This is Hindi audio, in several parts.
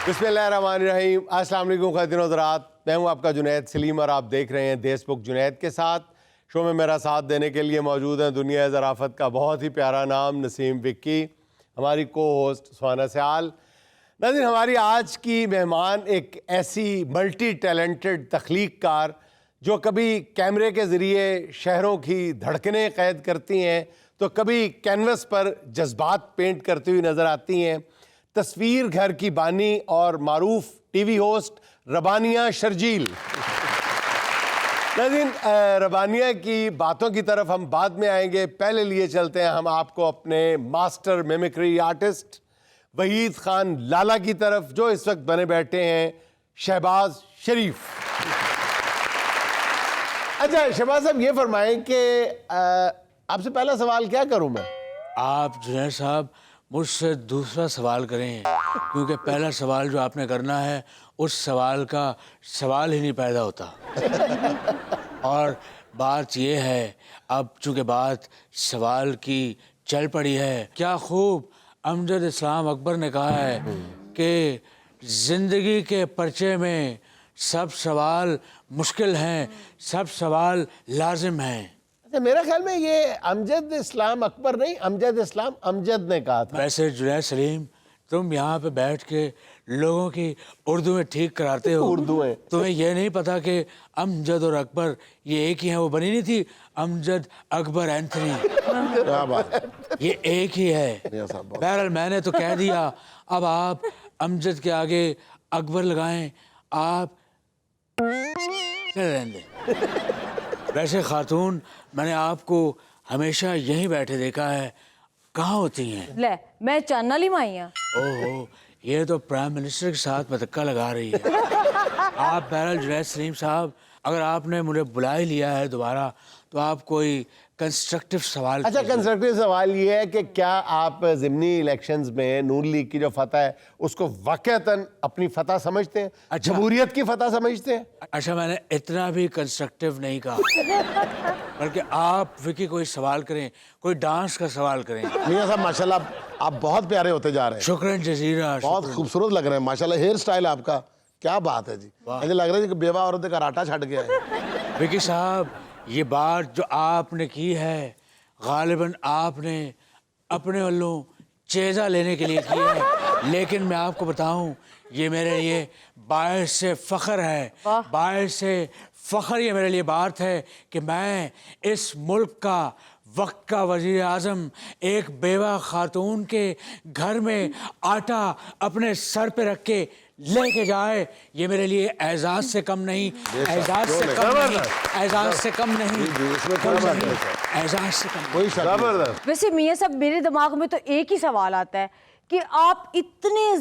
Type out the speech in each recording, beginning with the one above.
बिस्मिल्लाहिर्रहमानिर्रहीम। अस्सलाम वालेकुम ख़वातीन और हज़रात, मैं हूं आपका जुनैद सलीम और आप देख रहे हैं देशबुक जुनैद के साथ। शो में मेरा साथ देने के लिए मौजूद हैं दुनिया ज़राफ़त का बहुत ही प्यारा नाम नसीम विक्की, हमारी को होस्ट सुहाना सयाल। नाज़रीन, हमारी आज की मेहमान एक ऐसी मल्टी टैलेंटेड तख्लीक कार जो कभी कैमरे के ज़रिए शहरों की धड़कनें कैद करती हैं तो कभी कैनवस पर जज्बात पेंट करती हुई नज़र आती हैं। तस्वीर घर की बानी और मारूफ टीवी होस्ट रबानिया शर्जील। नाज़रीन, रबानिया की बातों की तरफ हम बाद में आएंगे, पहले लिए चलते हैं हम आपको अपने master mimicry artist Wahid Khan Lala की तरफ, जो इस वक्त बने बैठे हैं शहबाज शरीफ। अच्छा शहबाज साहब, ये फरमाएं कि आपसे पहला सवाल क्या करूं मैं? आप जुनैद साहब मुझसे दूसरा सवाल करें, क्योंकि पहला सवाल जो आपने करना है उस सवाल का सवाल ही नहीं पैदा होता। और बात यह है, अब चूँकि बात सवाल की चल पड़ी है, क्या खूब अमजद इस्लाम अकबर ने कहा है कि ज़िंदगी के पर्चे में सब सवाल मुश्किल हैं, सब सवाल लाजिम हैं। मेरा ख्याल में ये अमजद इस्लाम अकबर नहीं, अमजद इस्लाम अमजद ने कहा था। वैसे जुनैद सलीम, तुम यहाँ पे बैठ के लोगों की उर्दू में ठीक कराते हो। उर्दू है, तुम्हें यह नहीं पता कि अमजद और अकबर ये एक ही हैं? वो बनी नहीं थी अमजद अकबर एंथनी? क्या बात है, ये एक ही है। बहरहाल मैंने तो कह दिया, अब आप अमजद के आगे अकबर लगाएं, आप रहने दें। वैसे खातून, मैंने आपको हमेशा यहीं बैठे देखा है, कहाँ होती हैं? ले, मैं चांदना ली माई हूं। ओहो, ये तो प्राइम मिनिस्टर के साथ मतक्का लगा रही है। आप बहरहाल जुनैद सलीम साहब, अगर आपने मुझे बुला ही लिया है दोबारा, तो आप कोई कंस्ट्रक्टिव सवाल। अच्छा, कंस्ट्रक्टिव सवाल ये है कि क्या आप ज़िमनी इलेक्शंस में नून लीग की जो फतह है उसको वाकईतन अपनी फतह समझते हैं? अच्छा, जमहूरियत की फतह समझते हैं? अच्छा, मैंने इतना भी कंस्ट्रक्टिव नहीं कहा, बल्कि आप विकी कोई सवाल करें, कोई डांस का सवाल करें। मियां साहब माशाल्लाह आप बहुत प्यारे होते जा रहे हैं, शुक्रन जजीरा, बहुत खूबसूरत लग रहे हैं माशाल्लाह। हेयर स्टाइल आपका क्या बात है जी, मुझे लग रहा है कि बेवा औरत का राटा छट गया है। विकी साहब, ये बात जो आपने की है, गालिबन आपने अपने वल्लों चेजा लेने के लिए की है, लेकिन मैं आपको बताऊं, ये मेरे लिए बायस से फ़ख्र है, बायस से फ़ख्र ये मेरे लिए बात है कि मैं इस मुल्क का वक्त का वज़ीर आज़म एक बेवा खातून के घर में आटा अपने सर पे रख के लेके जाए, ये मेरे लिए एजाज़ से कम नहीं, एजाज़ से कम नहीं, एजाज़ से कम नहीं, एजाज़ से कम। कोई शक। वैसे मियां साहब, मेरे दिमाग में तो एक ही सवाल आता है कि आप इतने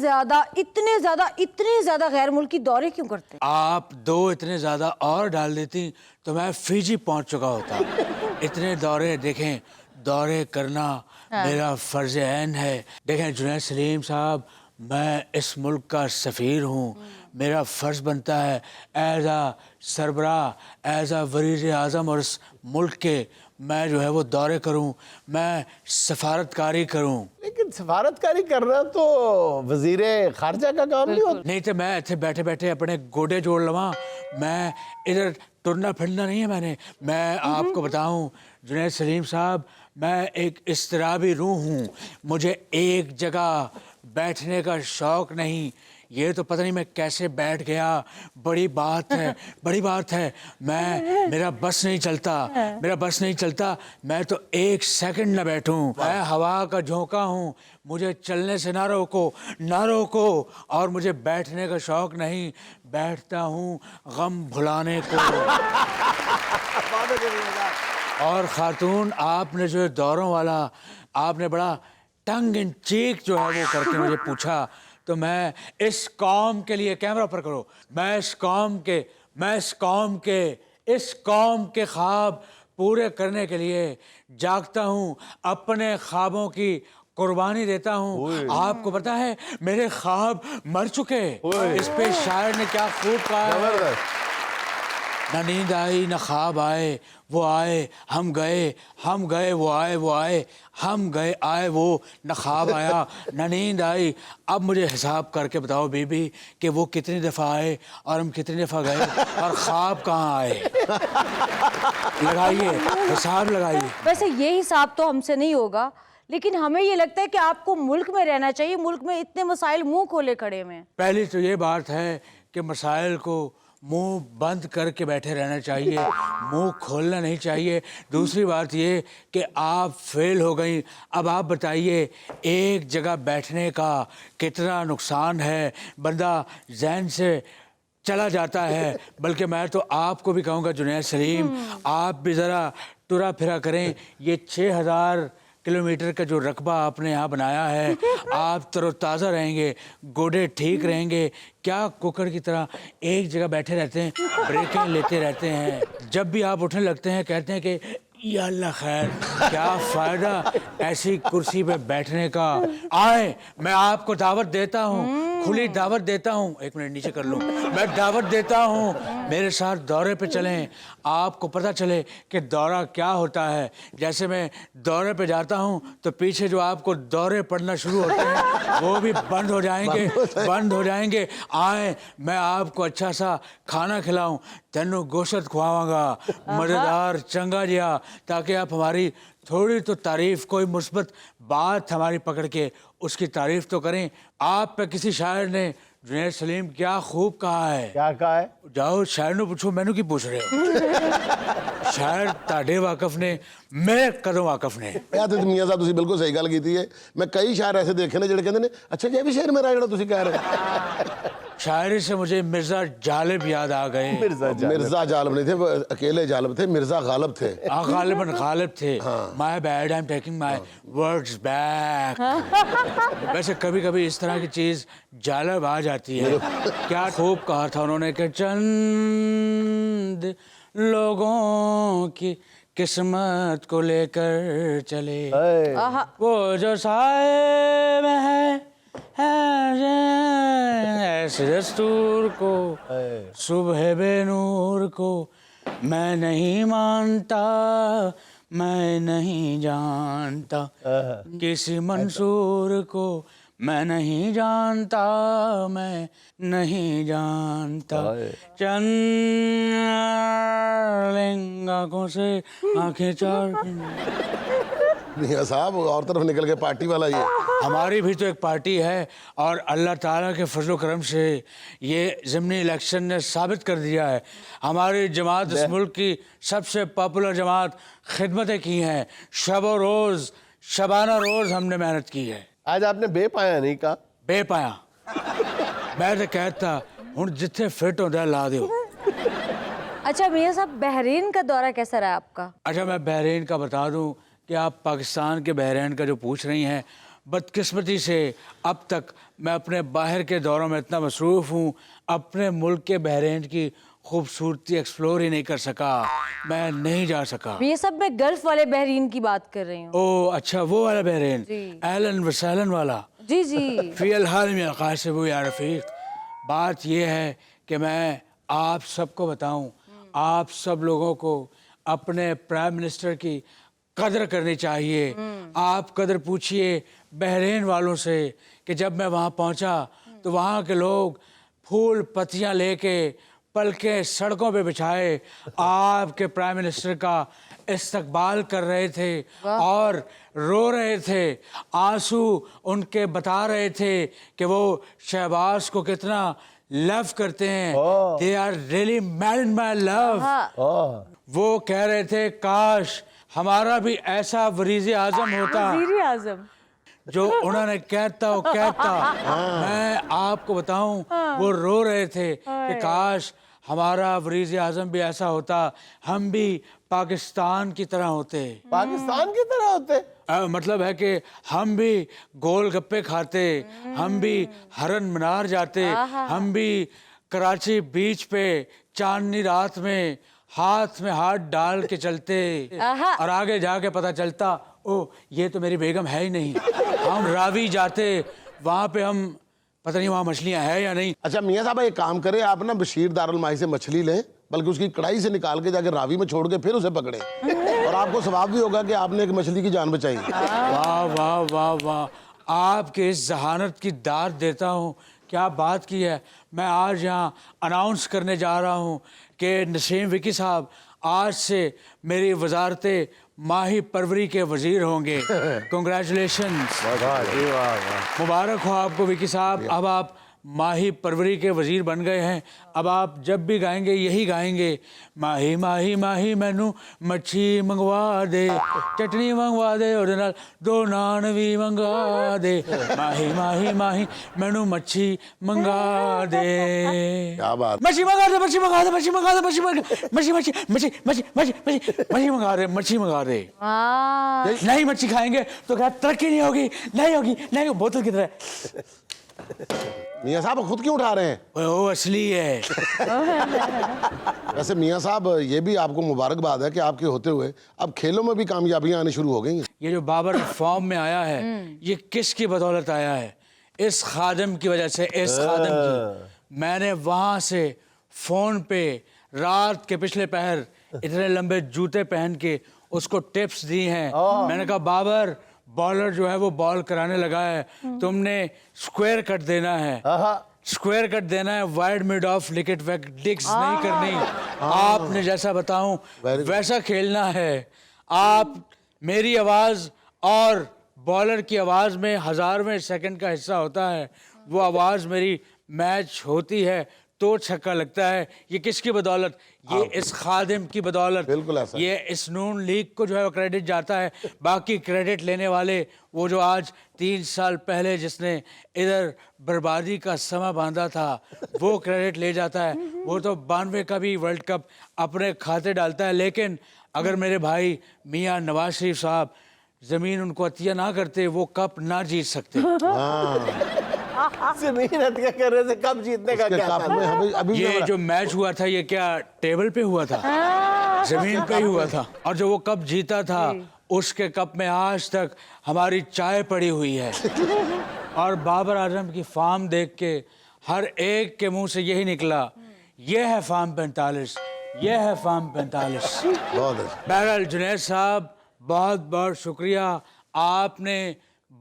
ज्यादा गैर मुल्की दौरे क्यों करते हैं? आप दो इतने ज़्यादा और डाल देती तो मैं फिजी पहुंच चुका होता। इतने दौरे देखें, दौरे करना मेरा फ़र्ज़ ऐन है। देखें जुनैद सलीम साहब, मैं इस मुल्क का सफ़ीर हूँ, मेरा फ़र्ज़ बनता है एज़ आ सरबरा, एज़ आ वज़ीर आज़म और इस मुल्क के, मैं जो है वो दौरे करूं, मैं सफारतकारी करूं। लेकिन सफारतकारी करना तो वजीरे खारजा का काम नहीं होता। नहीं तो मैं इतने बैठे बैठे अपने गोडे जोड़ लवा, मैं इधर टुरना फिरना नहीं है। मैं आपको बताऊं जुनैद सलीम साहब, मैं एक इस्तराबी रूह हूँ, मुझे एक जगह बैठने का शौक़ नहीं। ये तो पता नहीं मैं कैसे बैठ गया, बड़ी बात है, बड़ी बात है। मेरा बस नहीं चलता, मैं तो एक सेकंड न बैठूं। मैं हवा का झोंका हूँ, मुझे चलने से ना रोको, और मुझे बैठने का शौक़ नहीं, बैठता हूँ गम भुलाने को। और खातून, आपने जो दौरों वाला आपने बड़ा टंग इन चीक जो है वो करके मुझे पूछा, तो मैं इस कौम के लिए, कैमरा पर करो, मैं इस कौम के ख्वाब पूरे करने के लिए जागता हूँ, अपने ख्वाबों की कुर्बानी देता हूँ। आपको पता है मेरे ख्वाब मर चुके। इस पे शायर ने क्या खूब कहा है, न नींद आई न ख्वाब आए वो आए हम गए वो आए हम गए आए वो, न ख्वाब आया न नींद आई। अब मुझे हिसाब करके बताओ बीबी कि वो कितनी दफ़ा आए और हम कितनी दफ़ा गए और ख्वाब कहाँ आए। लगाइए, हिसाब लगाइए। वैसे ये हिसाब तो हमसे नहीं होगा, लेकिन हमें ये लगता है कि आपको मुल्क में रहना चाहिए। मुल्क में इतने मसाइल मुंह खोले खड़े में। पहली तो ये बात है कि मसाइल को मुंह बंद करके बैठे रहना चाहिए, मुंह खोलना नहीं चाहिए। दूसरी बात ये कि आप फेल हो गई। अब आप बताइए एक जगह बैठने का कितना नुकसान है, बंदा जहन से चला जाता है। बल्कि मैं तो आपको भी कहूँगा जुनैद सलीम, आप भी ज़रा टुरा फिरा करें। ये 6000 किलोमीटर का जो रकबा आपने यहाँ बनाया है, आप तरोताज़ा रहेंगे, गोडे ठीक रहेंगे। क्या कुकर की तरह एक जगह बैठे रहते हैं, ब्रेकें लेते रहते हैं। जब भी आप उठने लगते हैं कहते हैं कि या अल्लाह खैर, क्या फ़ायदा ऐसी कुर्सी पे बैठने का। आए, मैं आपको दावत देता हूँ, खुली दावत देता हूँ। एक मिनट नीचे कर लूँ। मैं दावत देता हूँ, मेरे साथ दौरे पे चलें, आपको पता चले कि दौरा क्या होता है। जैसे मैं दौरे पे जाता हूँ तो पीछे जो आपको दौरे पड़ना शुरू होते हैं वो भी बंद हो जाएंगे। आए, मैं आपको अच्छा सा खाना खिलाऊं, तेनू गोश्त खुआवांगा मज़ेदार चंगा जिया, ताकि आप हमारी थोड़ी तो तारीफ, कोई मुस्बत बात हमारी पकड़ के उसकी तारीफ तो करें। आप पे किसी शायर ने जुनैद सलीम क्या खूब कहा है। क्या कहा है? जाओ शायर ने पूछो, मैनू की पूछ रहे हो। शायर ताडे वाकफ ने, मैं कदों वाकफ ने। ਯਾਰ ਤੇ ਮੀਆਂ ਸਾਹਿਬ ਤੁਸੀਂ ਬਿਲਕੁਲ ਸਹੀ ਗੱਲ ਕੀਤੀ ਹੈ। ਮੈਂ ਕਈ ਸ਼ਾਇਰ ਐਸੇ ਦੇਖੇ ਨੇ ਜਿਹੜੇ ਕਹਿੰਦੇ ਨੇ ਅੱਛਾ ਜੀ ਇਹ ਵੀ ਸ਼ੇਰ ਮੇਰਾ ਜਿਹੜਾ ਤੁਸੀਂ ਕਹਿ ਰਹੇ ਹੋ। शायरी से मुझे मिर्जा जालिब याद आ गए। मिर्जा जालिब नहीं थे, वो अकेले जालिब थे, मिर्जा गालिब थे। गालिबन गालिब थे। My bad, I am taking my words back. वैसे कभी कभी इस तरह की चीज जालिब आ जाती है। क्या खूब कहा था उन्होंने कि चंद लोगों की किस्मत को लेकर चले, वो जो साए में है ऐसे दस्तूर को, सुबह बेनूर को मैं नहीं मानता, मैं नहीं जानता, किसी मंसूर को मैं नहीं जानता, मैं नहीं जानता। चंद आंखों से आंखें चार। मियां साहब और तरफ निकल के पार्टी वाला ये। हमारी भी तो एक पार्टी है और अल्लाह ताला के फजल करम से ये ज़िमनी इलेक्शन ने साबित कर दिया है हमारी जमात इस मुल्क की सबसे पॉपुलर जमात खिदमतें की हैं। शब और रोज़, शबाना रोज़ हमने मेहनत की है। आज आपने बेपाया नहीं कहा? बेपाया मैं तो कहता हूँ जिथे फिट होता ला दो। अच्छा मियां साहब, बहरीन का दौरा कैसा रहा आपका? अच्छा, मैं बहरीन का बता दूं कि आप पाकिस्तान के बहरीन का जो पूछ रही हैं, बदकिस्मती से अब तक मैं अपने बाहर के दौरों में इतना मसरूफ़ हूँ, अपने मुल्क के बहरीन की खूबसूरती एक्सप्लोर ही नहीं कर सका, मैं नहीं जा सका। ये सब मैं गल्फ वाले बहरीन की बात कर रही हूँ। ओह अच्छा, वो वाला बहरीन, एलन वसैलन वाला। जी जी। फ़िल हाल में अकासिबु या रफ़ीक। बात ये है कि मैं आप सबको बताऊं, आप सब लोगों को अपने प्राइम मिनिस्टर की कदर करनी चाहिए। आप कदर पूछिए बहरीन वालों से कि जब मैं वहाँ पहुँचा तो वहाँ के लोग फूल पत्तियाँ लेके पलके सड़कों पे बिछाए आपके प्राइम मिनिस्टर का इस्तकबाल कर रहे थे और रो रहे थे, आंसू उनके बता रहे थे कि वो शहबाज को कितना लव करते हैं। They are really mad in my love. वो कह रहे थे काश हमारा भी ऐसा वज़ीर आज़म होता। वज़ीर आज़म जो उन्होंने कहता मैं आपको बताऊं, वो रो रहे थे कि काश हमारा वज़ीर आज़म भी ऐसा होता, हम भी पाकिस्तान की तरह होते। पाकिस्तान की तरह होते? मतलब है कि हम भी गोलगप्पे खाते, हम भी हरन मीनार जाते, हम भी कराची बीच पे चांदनी रात में हाथ में हाथ डाल के चलते और आगे जाके पता चलता ओ ये तो मेरी बेगम है ही नहीं। हम रावी जाते, वहाँ पे हम पता नहीं वहाँ मछलियाँ है या नहीं। अच्छा मियां साहब एक काम करें, आप ना बशीर दारुल माही से मछली लें, बल्कि उसकी कढ़ाई से निकाल के जाके रावी में छोड़ के फिर उसे पकड़े, और आपको सवाब भी होगा कि आपने एक मछली की जान बचाई। वाह वाह वाह वाह, आपके इस जहानत की दाद देता हूँ। क्या बात की है। मैं आज यहाँ अनाउंस करने जा रहा हूँ कि नसीम विकी साहब आज से मेरी वजारत माही परवरी के वजीर होंगे। कंग्रेचुलेशंस, मुबारक हो आपको विकी साहब। अब आप माही परवरी के वजीर बन गए हैं। अब आप जब भी गाएंगे यही गाएंगे, माही माही माही मैनू मच्छी मंगवा दे, चटनी मंगवा दे और नाल दो नान भी मंगा दे, माही माही माही मैनू मच्छी मंगा दे। क्या बात। मच्छी मंगा दे, मच्छी मंगा दे, मच्छी मंगा दे, मच्छी मंगा मच्छी मच्छी मच्छी मच्छी मच्छी मच्छी मच्छी मंगा दे, मच्छी मंगा दे। नहीं मच्छी खाएंगे तो क्या तरक्की नहीं होगी? नहीं होगी, नहीं होगी। बोतल की तरह। मियाँ साहब खुद क्यों उठा रहे हैं? वो असली है। वैसे मियाँ साहब ये भी आपको मुबारकबाद है कि आपके होते हुए अब खेलों में भी कामयाबियां आनी शुरू हो गई हैं। ये जो बाबर फॉर्म में आया है ये किसकी बदौलत आया है? इस खादिम की वजह से। इस खादिम की मैंने वहां से फोन पे रात के पिछले पहर इतने लंबे जूते पहन के उसको टिप्स दी हैं। मैंने कहा बाबर, बॉलर जो है वो बॉल कराने लगा है, तुमने स्क्वायर कट देना है, स्क्वायर कट देना है, wide mid of wicket digs नहीं करनी, आपने जैसा बताऊं वैसा खेलना है। आप मेरी आवाज और बॉलर की आवाज में 1000वें सेकंड का हिस्सा होता है, वो आवाज मेरी मैच होती है तो छक्का लगता है। ये किसकी बदौलत? ये इस खादिम की बदौलत। बिल्कुल ऐसा। ये इस नून लीग को जो है वो क्रेडिट जाता है। बाकी क्रेडिट लेने वाले वो जो आज 3 साल पहले जिसने इधर बर्बादी का समा बांधा था वो क्रेडिट ले जाता है। वो तो 92 का भी वर्ल्ड कप अपने खाते डालता है। लेकिन अगर मेरे भाई मियाँ नवाज शरीफ साहब जमीन उनको अतिया ना करते वो कप ना जीत सकते। जमीन अतिया करने से कब जीतने का क्या कप में अभी ये जो मैच हुआ था ये क्या टेबल पे हुआ था? जमीन पे ही हुआ था। और जो वो कप जीता था उसके कप में आज तक हमारी चाय पड़ी हुई है। और बाबर आजम की फार्म देख के हर एक के मुंह से यही निकला, ये है फार्म 45, ये है फार्म 45। बहुत अच्छा। बहरहाल जुनैद साहब बहुत बहुत शुक्रिया, आपने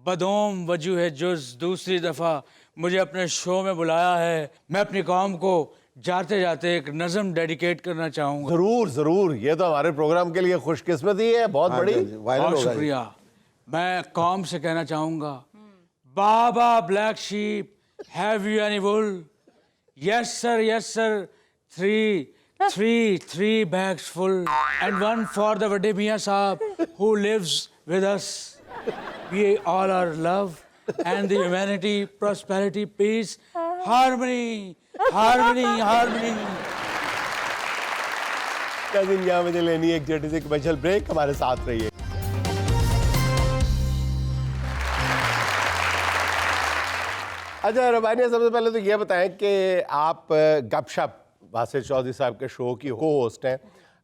बदोम वजूह जुज़ दूसरी दफ़ा मुझे अपने शो में बुलाया है। मैं अपनी कौम को जाते जाते एक नज़म डेडिकेट करना चाहूँगा। जरूर जरूर, ये तो हमारे प्रोग्राम के लिए खुशकिस्मती है, बहुत बड़ी। बहुत शुक्रिया। मैं कौम से कहना चाहूँगा, baa baa black sheep, have you any wool? Yes sir, 3 bags full and one for the Vade Miyan Sahab who lives with us. We all are love and the humanity, prosperity, peace, harmony. Cousin यहाँ मुझे लेनी है एक छोटी सी कमर्शियल ब्रेक, हमारे साथ रहिए। अच्छा रबानिया, सबसे पहले तो ये बताएं कि आप गपशप बासित चौधरी साहब के शो की को होस्ट हैं।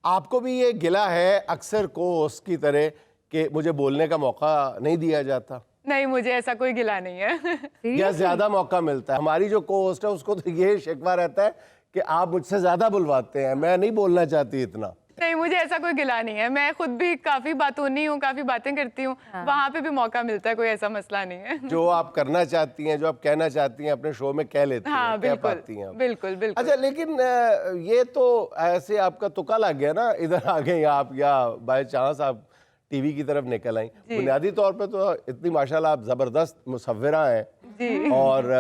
आपको भी ये गिला है अक्सर को होस्ट की तरह कि मुझे बोलने का मौका नहीं दिया जाता? नहीं, मुझे ऐसा कोई गिला नहीं है। या ज्यादा मौका मिलता है? हमारी जो को होस्ट है उसको तो ये शिकवा रहता है कि आप मुझसे ज्यादा बुलवाते हैं, मैं नहीं बोलना चाहती इतना। नहीं, मुझे ऐसा कोई गिला नहीं है। मैं खुद भी काफी बातूनी हूँ, काफी बातें करती हूँ। वहाँ पे भी मौका मिलता है, कोई ऐसा मसला नहीं है। जो आप करना चाहती हैं, जो आप कहना चाहती हैं अपने शो में कह लेती हाँ, हैं, कह पाती हैं आप। बिल्कुल बिल्कुल। अच्छा, लेकिन ये तो ऐसे आपका तुक्का लग गया ना, इधर आ गए आप या बाय चांस आप टीवी की तरफ निकल आई। बुनियादी तौर पे तो इतनी माशाल्लाह आप जबरदस्त मुसव्विरा हैं और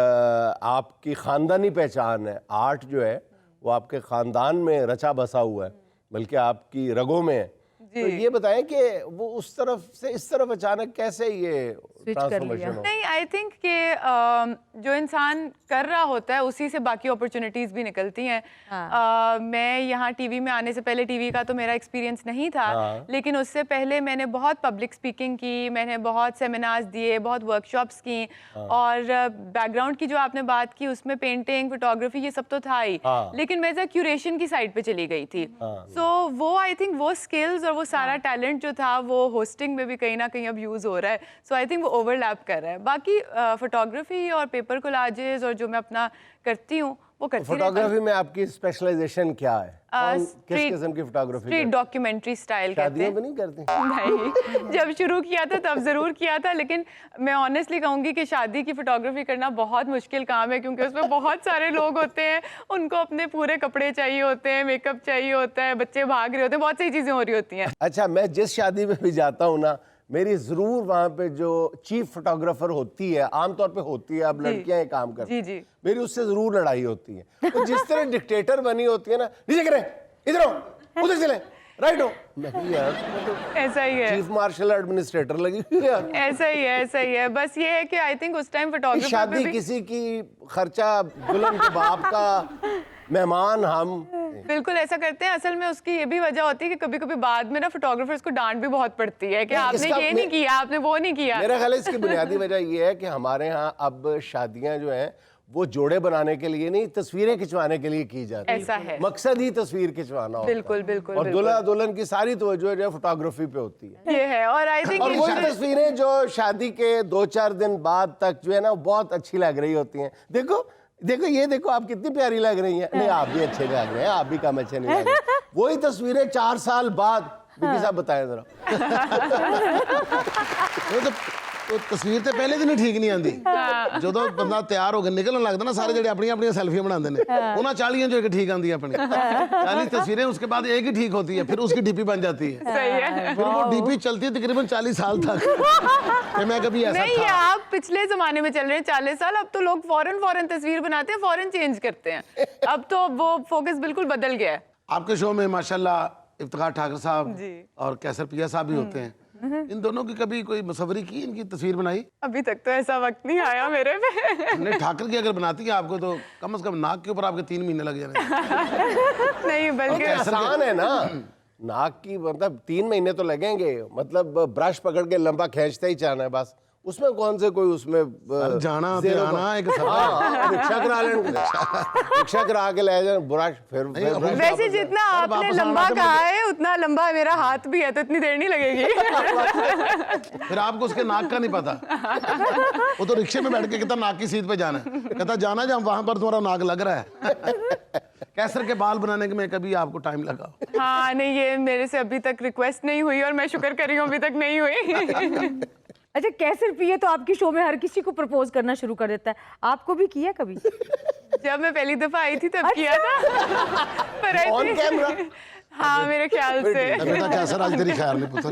आपकी खानदानी पहचान है, आर्ट जो है वो आपके खानदान में रचा बसा हुआ है, बल्कि आपकी रगों में है। तो ये बताएं कि वो उस तरफ से इस तरफ अचानक कैसे ये ट्रांसफॉर्मेशन हो? नहीं, आई थिंक कि जो इंसान कर रहा होता है उसी से बाकी अपॉर्चुनिटीज भी निकलती हैं। मैं यहाँ टीवी में आने से पहले, टीवी का तो मेरा एक्सपीरियंस नहीं था, लेकिन उससे पहले मैंने बहुत पब्लिक स्पीकिंग की, मैंने बहुत सेमिनार्स दिए, बहुत वर्कशॉप्स की, और बैकग्राउंड की जो आपने बात की उसमें पेंटिंग, फोटोग्राफी, ये सब तो था ही, लेकिन मैं क्यूरेशन की साइड पे चली गई थी। सो वो आई थिंक वो स्किल्स और वो सारा टैलेंट जो था वो होस्टिंग में भी कहीं ना कहीं अब यूज़ हो रहा है। सो आई थिंक वो ओवरलैप कर रहा है। बाकी फोटोग्राफी और पेपर कोलाजेस और जो मैं अपना करती हूँ वो करती रहती फोटोग्राफी में आपकी स्पेशलाइजेशन क्या है? किस किस्म की फोटोग्राफी? स्ट्रीट डॉक्यूमेंट्री स्टाइल कहते शादियां हैं। भी नहीं करती? नहीं, जब शुरू किया था तब ज़रूर किया था, लेकिन मैं ऑनेस्टली कहूँगी कि शादी की फोटोग्राफी करना बहुत मुश्किल काम है, क्योंकि उसमें बहुत सारे लोग होते हैं, उनको अपने पूरे कपड़े चाहिए होते हैं, मेकअप चाहिए होता है, बच्चे भाग रहे होते हैं, बहुत सारी चीज़ें हो रही होती हैं। अच्छा, मैं जिस शादी में भी जाता हूँ ना, मेरी जरूर वहां पे जो चीफ फोटोग्राफर होती है, आमतौर पे होती है, अब लड़कियां ये काम करती हैं, जी। मेरी उससे जरूर लड़ाई होती है। तो जिस तरह डिक्टेटर बनी होती है ना, नीचे गिरे, इधर हो, उधर चले, राइट हो, मैं कही, यार ऐसा ही है, चीफ मार्शल एडमिनिस्ट्रेटर लगी हुई है यार। ऐसा ही है, ऐसा ही है। बस ये है कि आई थिंक उस टाइम फोटोग्राफर शादी किसी की, खर्चा दुल्हन के बाप का, मेहमान हम। बिल्कुल ऐसा करते हैं। असल में उसकी ये भी वजह होती है कि कभी कभी बाद में ना फोटोग्राफर्स को डांट भी बहुत पड़ती है कि नहीं, आपने इसका ये नहीं किया, आपने वो नहीं किया। मेरा ख्याल है इसकी बुनियादी वजह ये है कि हमारे यहाँ अब शादियां जो हैं वो जोड़े बनाने के लिए नहीं, तस्वीरें खिंचवाने के लिए की जाती है। ऐसा है। मकसद ही तस्वीर खिंचवाना होता है। बिल्कुल, बिल्कुल, और बिल्कुल। दुल्हा दुल्हन की सारी तवज्जो जो है फोटोग्राफी पे होती है। ये है, और आई थिंक और वो तस्वीरें जो शादी के 2-4 दिन बाद तक जो है ना, वो बहुत अच्छी लग रही होती हैं। देखो देखो, ये देखो आप कितनी प्यारी लग रही हैं। नहीं, आप भी अच्छे लग रहे हैं, आप भी कम अच्छे नहीं लग रहे। वही तस्वीरें 4 साल बाद, विकी साहब बताएं जरा। तो तस्वीर ਤੇ ਪਹਿਲੇ ਦਿਨ ਹੀ ਠੀਕ ਨਹੀਂ ਆਂਦੀ ਜਦੋਂ ਬੰਦਾ ਤਿਆਰ ਹੋ ਕੇ ਨਿਕਲਣ ਲੱਗਦਾ ਨਾ ਸਾਰੇ ਜਿਹੜੇ ਆਪਣੀਆਂ ਆਪਣੀਆਂ ਸੈਲਫੀਆਂ ਬਣਾਉਂਦੇ ਨੇ ਉਹਨਾਂ 40 जो एक ठीक आंदी है अपनी 40 तस्वीरें उसके बाद एक ही ठीक होती है फिर उसकी डीपी बन जाती है सही है। फिर वो डीपी चलती है तकरीबन 40 साल तक कि मैं कभी ऐसा नहीं, था आप पिछले जमाने में चल रहे हैं 40 साल। अब तो लोग फौरन तस्वीर बनाते हैं, फौरन चेंज करते हैं। अब तो वो फोकस बिल्कुल बदल गया है। आपके शो में माशाल्लाह इफ्तिखार ठाकर साहब जी। और कैसर पिया साहब भी होते हैं इन दोनों की कभी कोई मुसव्वरी की इनकी तस्वीर बनाई अभी तक तो ऐसा वक्त नहीं आया मेरे पे। नहीं ठाकर की अगर बनाती है आपको तो कम से कम नाक के ऊपर आपके 3 महीने लग जाने नहीं, बल्कि आसान है ना, नाक की मतलब 3 महीने तो लगेंगे, मतलब ब्रश पकड़ के लंबा खींचते ही जाना है बस। उसमें कौन से कोई उसमें जाना ते zero आना एक सफर हाँ, रिक्शा करा लें, रिक्शा करा के ले जाए, ब्रश फिर ब्रश वैसे जितना और आपने वापस लंबा आना तो कहा है उतना लंबा मेरा हाथ भी है, तो इतनी देर नहीं लगेगी। फिर आपको उसके नाक का नहीं पता वो तो रिक्शे में बैठ के कहता नाक की सीट पे जाना है कहता जाना जहाँ वहां पर तुम्हारा नाक लग रहा है कैसर के बाल बनाने में कभी आपको टाइम लगा हाँ नहीं, ये मेरे से अभी तक रिक्वेस्ट नहीं हुई और मैं शुक्र कर रही हूँ अभी तक नहीं हुई। अच्छा, कैसर पिए तो आपकी शो में हर किसी को प्रपोज करना शुरू कर देता है, आपको भी किया कभी? जब मैं पहली दफा आई थी तब किया था, पर I ऑन think- कैमरा। हाँ मेरे ख्याल से। बेटा कैसर आज तेरी खैर नहीं पुत्र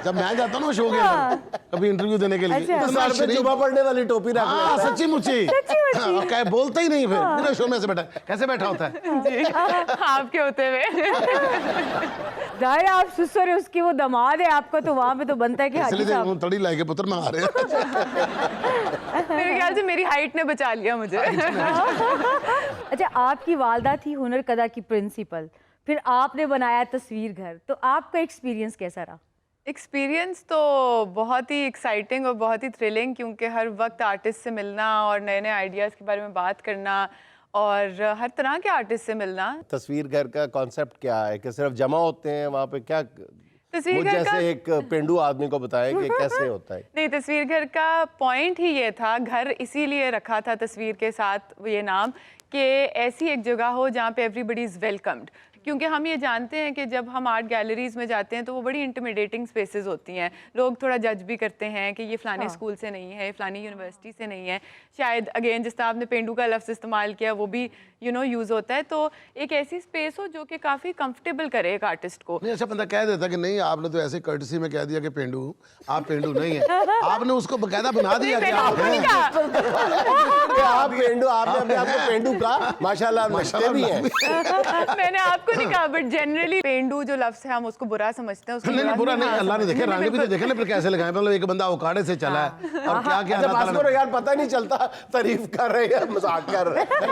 जब मैं जाता हूँ ना शो के अंदर कभी इंटरव्यू देने के लिए अच्छा। तो इतना सर पे शरीफ- जुबा पड़ने वाली टोपी रख हाँ लेता है। सच्ची मुच्ची हाँ, क्या बोलता ही नहीं फिर पूरे शो में से बैठा कैसे बैठा होता है जी, आपके होते हुए। जाहिर है आप सुसर है, उसकी वो दामाद है आपका, तो वहां पे तो बनता है कि हाजी इसलिए साहब। तो तड़ी लाके पुत्र में आ रहे हैं मेरे ख्याल से मेरी हाइट ने बचा लिया मुझे। अच्छा, आपकी वालदा थी हुनर कदा की प्रिंसिपल, फिर आपने बनाया तस्वीर घर, तो आपका एक्सपीरियंस कैसा रहा? एक्सपीरियंस तो बहुत ही एक्साइटिंग और बहुत ही थ्रिलिंग, क्योंकि हर वक्त आर्टिस्ट से मिलना और नए नए आइडियाज़ के बारे में बात करना और हर तरह के आर्टिस्ट से मिलना। तस्वीर घर का कॉन्सेप्ट क्या है कि सिर्फ जमा होते हैं वहाँ पे, क्या तस्वीर मुझ घर जैसे का एक पेंडू आदमी को बताएं कि कैसे होता है? नहीं, तस्वीर घर का पॉइंट ही ये था, घर इसीलिए रखा था तस्वीर के साथ ये नाम, कि ऐसी एक जगह हो जहाँ पे एवरीबडी इज़ वेलकम्ड। क्योंकि हम ये जानते हैं कि जब हम आर्ट गैलरीज में जाते हैं तो वो बड़ी इंटिमिडेटिंग स्पेसेस होती हैं, लोग थोड़ा जज भी करते हैं कि ये फ़लाने स्कूल से नहीं है, फ़लानी यूनिवर्सिटी से नहीं है, शायद अगेन जिस तरह आपने पेंडू का लफ्ज़ इस्तेमाल किया वो भी यूज़ होता है। तो एक ऐसी स्पेस हो जो कि काफ़ी कंफर्टेबल करे एक आर्टिस्ट को। नहीं अच्छा बंदा कह देता कि नहीं आपने तो ऐसे कर्टसी में कह दिया कि पेंडू आप पेंडू नहीं है आपने उसको बकायदा बना दिया कि आप मैंने हैं आपको नहीं कहा। कि आप पेंडू, आपने अपने आप को पेंडू कहा, माशाल्लाह लगते भी हैं। मैंने आपको नहीं कहा, बट जनरली पेंडू जो लफ्ज़ है हम उसको बुरा समझते हैं, उसको नहीं नहीं बुरा नहीं हाँ अल्लाह ने देखे रंग भी तो देखे ना फिर कैसे लगाए मतलब एक बंदा उकाड़े से चला है और क्या क्या अच्छा अल्लाह बस ताला करो यार, पता नहीं चलता तारीफ कर रहे हैं मजाक कर रहे हैं।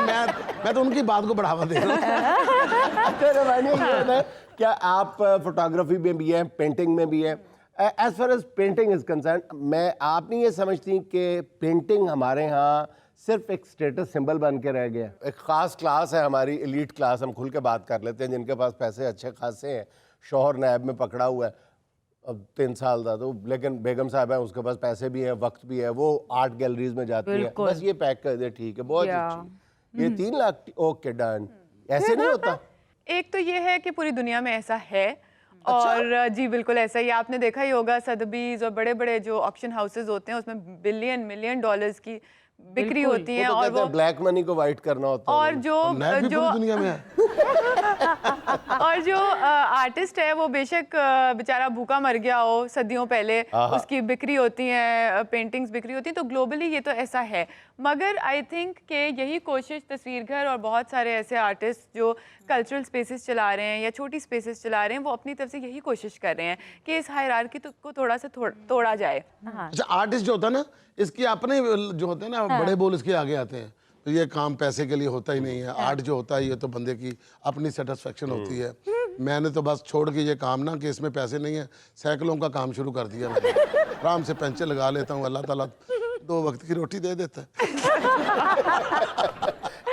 मैं तो उनकी बात को बढ़ावा दे रहा हूँ चलो मैंने ये बताया, क्या आप फोटोग्राफी में भी हैं, पेंटिंग में भी हैं? As far as painting is concern, मैं आप नहीं ये समझती कि पेंटिंग हमारे यहाँ सिर्फ एक स्टेटस सिंबल बन के रह गया? एक ख़ास क्लास है हमारी, एलीट क्लास, हम खुल के बात कर लेते हैं, जिनके पास पैसे अच्छे खासे हैं, शौहर नैब में पकड़ा हुआ है, अब 3 साल था तो, लेकिन बेगम साहब है, उसके पास पैसे भी हैं, वक्त भी है, वो आर्ट गैलरीज में जाती है, बिल्कुल। बस ये पैक कर दे, ठीक है, बहुत या। अच्छी। ये 3 लाख, ओके डन। ऐसे नहीं होता? एक तो ये है कि पूरी दुनिया में ऐसा है और जी बिल्कुल ऐसा ही आपने देखा ही होगा। सदबीज और बड़े बड़े जो ऑक्शन हाउसेज होते हैं उसमें बिलियन मिलियन डॉलर्स की बिक्री होती है। वो तो और कहते हैं ब्लैक मनी को वाइट करना होता है। और जो नैब भी जो पूरी दुनिया में है। और जो आर्टिस्ट है वो बेशक बेचारा भूखा मर गया हो सदियों पहले, उसकी बिक्री होती है, पेंटिंग्स बिक्री होती हैं। तो ग्लोबली ये तो ऐसा है, मगर आई थिंक कि यही कोशिश तस्वीर घर और बहुत सारे ऐसे आर्टिस्ट जो कल्चरल स्पेसेस चला रहे हैं या छोटी स्पेसेस चला रहे हैं, वो अपनी तरफ से यही कोशिश कर रहे हैं कि इस हायरार्की को थोड़ा सा तोड़ा जाए। अच्छा, आर्टिस्ट जो होता है ना, इसके अपने जो होते हैं ना, बड़े बोल इसके आगे आते हैं। तो ये काम पैसे के लिए होता ही नहीं है। आर्ट जो होता है ये तो बंदे की अपनी सेटिस्फेक्शन होती है। मैंने तो बस छोड़ के ये काम ना कि इसमें पैसे नहीं है, साइकिलों का काम शुरू कर दिया मैंने। आराम से पेंचर लगा लेता हूँ, अल्लाह ताला 2 वक्त की रोटी दे देता है।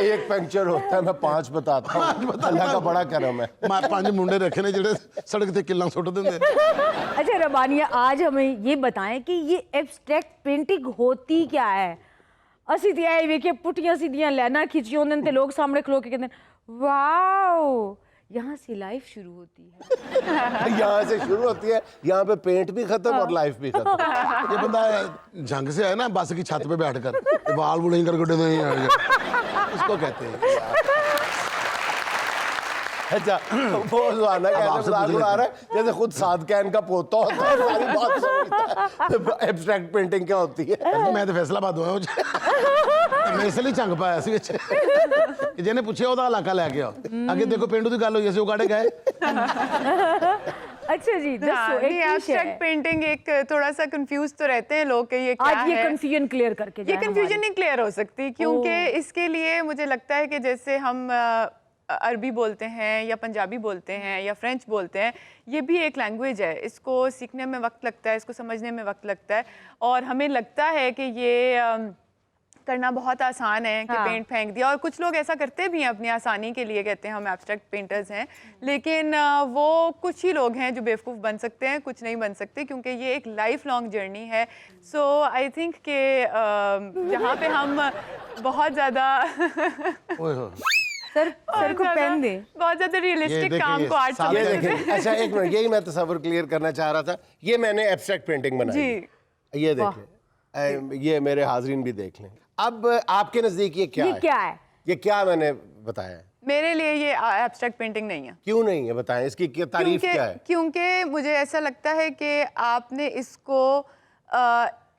एक पंक्चर होता है, मैं 5 बताता हूँ। अल्लाह का बड़ा करम है। 5 मुंडे रखे ने जेडे सड़क ते किल्ला सुट देंगे। अच्छा रबानिया, आज हमें ये बताएं कि ये एब्स्ट्रैक्ट पेंटिंग होती क्या है? ਅਸੀਂ ਤੇ ਇਹ ਵੇਖੇ ਪੁੱਟੀਆਂ ਸਿੱਧੀਆਂ ਲਾਈਨਾਂ ਖਿੱਚੀਆਂ ਹੁੰਦੇ ਨੇ ਤੇ ਲੋਕ ਸਾਹਮਣੇ ਖਲੋ ਕੇ ਕਹਿੰਦੇ ਨੇ वाओ, यहाँ से लाइफ शुरू होती है। यहाँ से शुरू होती है, यहाँ पे पेंट भी खत्म और लाइफ भी खत्म। ये बंदा जंग से आया ना, बस की छत पे बैठकर बाल बुढ़ी कर गुड्डे नहीं आ गए, उसको कहते हैं। अच्छा, वो ज़माना कैसे मजाक उड़ा रहा है जैसे खुद सादकैन का पोता होता है, सारी बात समझता है। एब्स्ट्रैक्ट पेंटिंग क्या होती है? मैं तो फैसलाबाद होया मैं इसलिए झंग पाया सी विच कि ਜਿਹਨੇ ਪੁੱਛਿਆ ਉਹਦਾ ਇਲਾਕਾ ਲੈ ਕੇ ਆਓ। ਅੱਗੇ ਦੇਖੋ ਪਿੰਡੂ ਦੀ ਗੱਲ ਹੋਈ, ਅਸੀਂ ਉਗਾੜੇ ਗਏ। अच्छा जी, दसो एक एब्स्ट्रैक्ट पेंटिंग एक थोड़ा सा कंफ्यूज तो रहते हैं लोग कि ये क्या आज ये है। कंफ्यूजन क्लियर करके ये कंफ्यूजन नहीं क्लियर हो सकती, क्योंकि इसके लिए मुझे लगता है कि जैसे हम अरबी बोलते हैं या पंजाबी बोलते हैं या फ्रेंच बोलते हैं, ये भी एक लैंग्वेज है। इसको सीखने में वक्त लगता है, इसको समझने में वक्त लगता है, और हमें लगता है कि ये करना बहुत आसान है कि पेंट फेंक दिया। और कुछ लोग ऐसा करते भी हैं अपनी आसानी के लिए, कहते हैं हम एब्स्ट्रैक्ट पेंटर्स हैं, लेकिन वो कुछ ही लोग हैं जो बेवकूफ़ बन सकते हैं, कुछ नहीं बन सकते, क्योंकि ये एक लाइफ लॉन्ग जर्नी है। सो आई थिंक कि जहाँ पे हम बहुत ज़्यादा सर को पेन दे, बहुत ज्यादा रियलिस्टिक काम को आर्ट ये समझते हैं। देखिए, अच्छा एक मिनट, यही मैं तस्वीर क्लियर करना चाह रहा था। ये मैंने एब्स्ट्रैक्ट पेंटिंग बनाई है। ये देखें, ये मेरे हाजरीन भी देख लें। अब आपके नजदीक ये क्या ये है? क्या है? ये क्या मैंने बताया है? मेरे लिए ये एब्स्ट्रैक्ट पेंटिंग नहीं है। क्यों नहीं है, बताएं, इसकी क्या तारीफ क्या है? क्योंकि मुझे ऐसा लगता है कि आपने इसको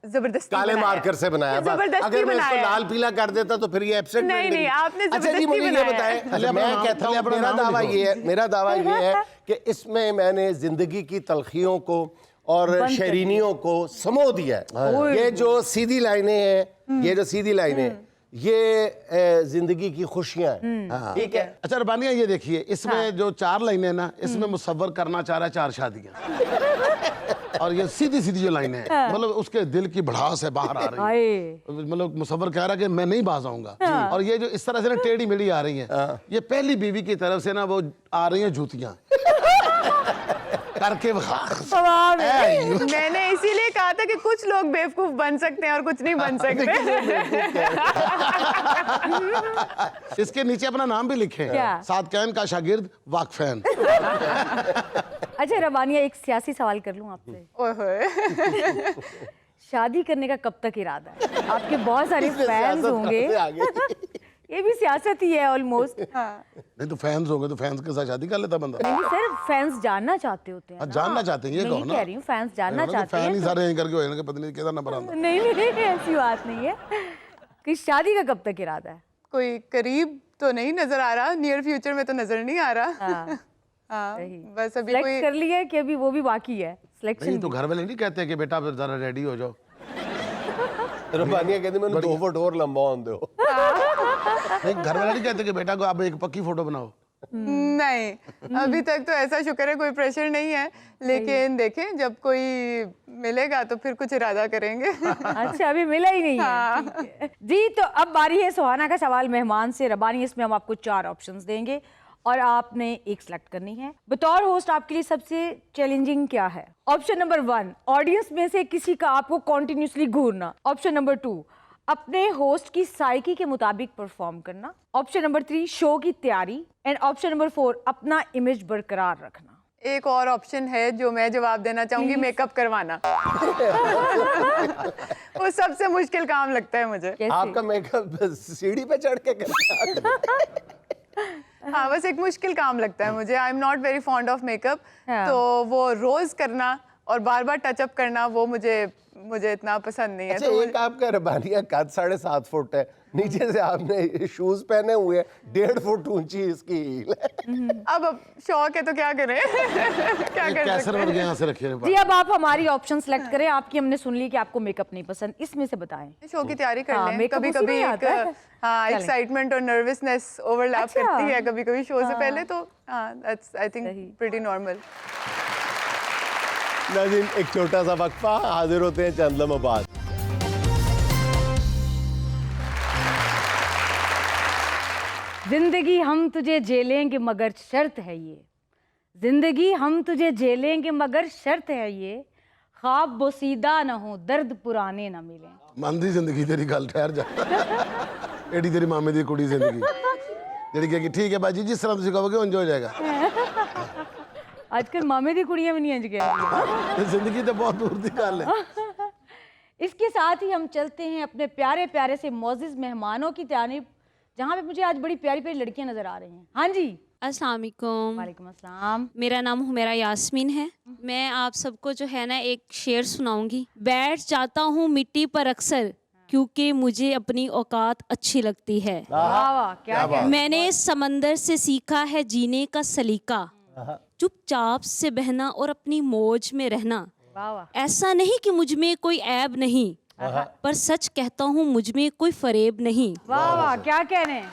जबरदस्ती काले बनाया। मार्कर से बनाया। बस जबरदस्ती अगर मैं इसको बनाया। लाल पीला कर देता तो फिर ये एब्स्ट्रैक्ट नहीं, पेंटिंग। नहीं, आपने अच्छा जी, जबरदस्ती मुझे ये बनाया। बताएं, थल्ले मैं अपना कहता हूँ, नाम मेरा दावा लिखो। ये है, मेरा दावा ये है कि इसमें मैंने जिंदगी की तलखियों को और शरीनियों को समो दिया है। ये जो सीधी लाइनें हैं, ये जो सीधी लाइनें, ये जिंदगी की खुशियां हैं। ठीक है। अच्छा रबानिया, ये देखिए, इसमें जो 4 लाइनें ना, इसमें मुसव्वर करना चाह रहा है 4 शादियां। और ये सीधी सीधी जो लाइनें हैं, मतलब उसके दिल की भड़ास है बाहर आ रही है। मतलब मुसव्वर कह रहा है कि मैं नहीं बाज आऊंगा। और ये जो इस तरह से ना टेढ़ी मेढ़ी आ रही है, ये पहली बीवी की तरफ से ना वो आ रही है जूतियां करके। मैंने इसीलिए कहा था कि कुछ लोग बेवकूफ बन सकते हैं और कुछ नहीं बन सकते। इसके नीचे अपना नाम भी लिखे, सादकैन का शागिर्द वाकफैन। अच्छा रबानिया, एक सियासी सवाल कर लूं आपसे। ओए शादी करने का कब तक इरादा है? आपके बहुत सारे फैंस होंगे। ये भी सियासत ही है ऑलमोस्ट। नहीं तो फैंस होंगे तो फैंस के साथ शादी कर लेता बंदा। नहीं सर, फैंस जानना चाहते होते हैं ना। जानना चाहते हैं, ये मैं कहो ना। कह रही हूँ, फैंस जानना चाहते फैन ही हैं। सारे यहीं करके होएंगे, पता नहीं किधर नंबर आंदा। नहीं, ऐसी बात नहीं है कि शादी का कब तक इरादा है? कोई करीब तो नहीं नजर आ रहा, नियर फ्यूचर में तो नजर नहीं आ रहा। हाँ, बस अभी सिलेक्ट कोई कर लिया है कि अभी वो भी बाकी है नहीं सिलेक्शन? तो घर वाले नहीं कहते कि बेटा फिर जरा रेडी हो जाओ। रबानिया कहते मैंने 2 फुट और लंबा होने दो। नहीं, घर वाले नहीं कहते कि बेटा को आप एक पक्की फोटो बनाओ। नहीं, अभी तक तो ऐसा शुक्र है कोई प्रेशर नहीं है, लेकिन देखें जब कोई मिलेगा तो फिर कुछ इरादा करेंगे। अच्छा, अभी मिला ही नहीं है। ठीक है जी, तो अब बारी है सुहाना का सवाल मेहमान से। रबानी, इसमें हम आपको 4 ऑप्शंस देंगे और आपने एक सिलेक्ट करनी है। बतौर होस्ट आपके लिए सबसे चैलेंजिंग क्या है? ऑप्शन नंबर 1, ऑडियंस में से किसी का आपको कॉन्टिन्यूसली घूरना। ऑप्शन नंबर 2, अपने होस्ट की साइकी के मुताबिक परफॉर्म करना, ऑप्शन नंबर 3 शो की तैयारी, एंड ऑप्शन नंबर 4 अपना इमेज बरकरार रखना। एक और ऑप्शन है जो मैं जवाब देना चाहूंगी, मेकअप करवाना। वो सबसे मुश्किल काम लगता है मुझे। कैसे? आपका मेकअप सीढ़ी पे चढ़ के करते हाँ, बस एक मुश्किल काम लगता है मुझे। I am not very fond of makeup, हाँ। तो वो रोज करना और बार बार टचअप करना वो मुझे इतना पसंद नहीं है। अच्छा, तो एक आपका रबानिया कद 7.5 फुट है, नीचे से आपने शूज पहने हुए, 1.5 फुट ऊंची इसकी हील है। अब शौक है तो क्या करें। क्या कर कैसर सकते वर्ग हैं। यहाँ से रखे जी अब आप हमारी ऑप्शन सेलेक्ट करें। आपकी हमने सुन ली कि आपको मेकअप नहीं पसंद, इसमें से बताएं। शो की तैयारी कर हाँ, लें। makeup कभी उसी में कभी ही आता है। हाँ, चलें। एक्साइटमेंट और नर्वसनेस ओवरलैप अच्छा। करती है कभी कभी शो से हाँ। पहले, तो हाँ, दैट्स आई थिंक सही। Pretty normal. नाज़रीन, एक छोटा सा वक्फा, हाजिर होते हैं चंद लम्हों बाद। जिंदगी हम तुझे झेलेंगे मगर शर्त है ये, जिंदगी हम तुझे झेलेंगे मगर शर्त है ये, ख्वाब बोसीदा न हो दर्द पुराने न मिले। ਮੰਨਦੀ ਜ਼ਿੰਦਗੀ ਤੇਰੀ ਗੱਲ ਠਹਿਰ ਜਾ ਐਡੀ ਤੇਰੀ ਮਾਮੇ ਦੀ ਕੁੜੀ ਜ਼ਿੰਦਗੀ ਜਿਹੜੀ ਕਹੇਗੀ ਠੀਕ ਹੈ ਬਾਜੀ ਜਿਸ ਤਰ੍ਹਾਂ ਤੁਸੀਂ ਕਹੋਗੇ ਉਂਝ ਹੋ ਜਾਏਗਾ आजकल मामे दी कुड़ियां भी नहीं अंज गया। ਜ਼ਿੰਦਗੀ ਤਾਂ ਬਹੁਤ ਦੂਰ ਦੀ ਗੱਲ ਹੈ इसके साथ ही हम चलते हैं अपने प्यारे प्यारे से मोअज़्ज़िज़ मेहमानों की जानिब, जहाँ पे मुझे आज बड़ी प्यारी प्यारी लड़कियां नजर आ रही हैं। हाँ जी, अस्सलाम वालेकुम। वालेकुम अस्सलाम। मेरा नाम हुमेरा यास्मीन है। मैं आप सबको जो है ना एक शेर सुनाऊंगी। बैठ जाता हूँ मिट्टी पर अक्सर क्योंकि मुझे अपनी औकात अच्छी लगती है। वाह वाह, क्या क्या। मैंने समंदर से सीखा है जीने का सलीका, चुपचाप से बहना और अपनी मौज में रहना। वाह वाह। ऐसा नहीं कि मुझ में कोई ऐब नहीं, पर सच कहता हूँ मुझ में कोई फरेब नहीं। वाह वाह, क्या कह रहे हैं।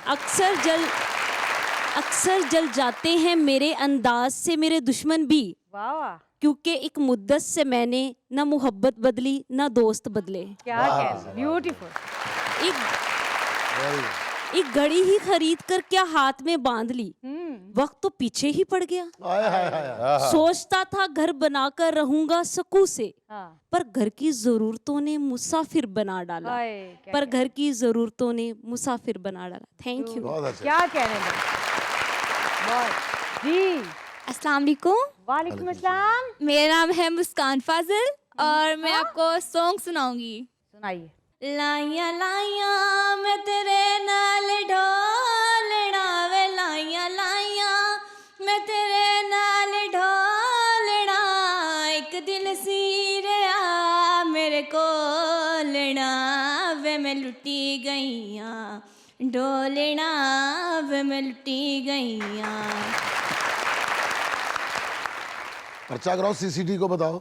अक्सर जल जाते हैं मेरे अंदाज से मेरे दुश्मन भी, वाह वाह, क्योंकि एक मुद्दत से मैंने न मोहब्बत बदली न दोस्त बदले। क्या कह रहे हैं। ब्यूटीफुल। एक घड़ी ही खरीद कर क्या हाथ में बांध ली, वक्त तो पीछे ही पड़ गया। ਆਏ ਹਾਏ ਹਾਏ सोचता था घर बनाकर रहूंगा सुकून से, हाँ। पर घर की जरूरतों ने मुसाफिर बना डाला। हाय, क्या पर घर की जरूरतों ने मुसाफिर बना डाला। Thank you. ਬਹੁਤ ਅੱਛਾ क्या कह रहे हैं। बहुत जी। अस्सलाम वालेकुम। वालेकुम अस्सलाम। मेरा नाम है मुस्कान फाजिल और मैं आपको सॉन्ग सुनाऊंगी। सुनाइए। लाइया लाइया मैं तेरे नाल ढोलना वे, लाइया लाइया मैं तेरे नाल ढोलना, एक दिल सी रहा मेरे कोलना वे, मैं लुटी गईया ढोलना वे, मैं लुटी गईया। पर्चा कराओ सीसीटी को बताओ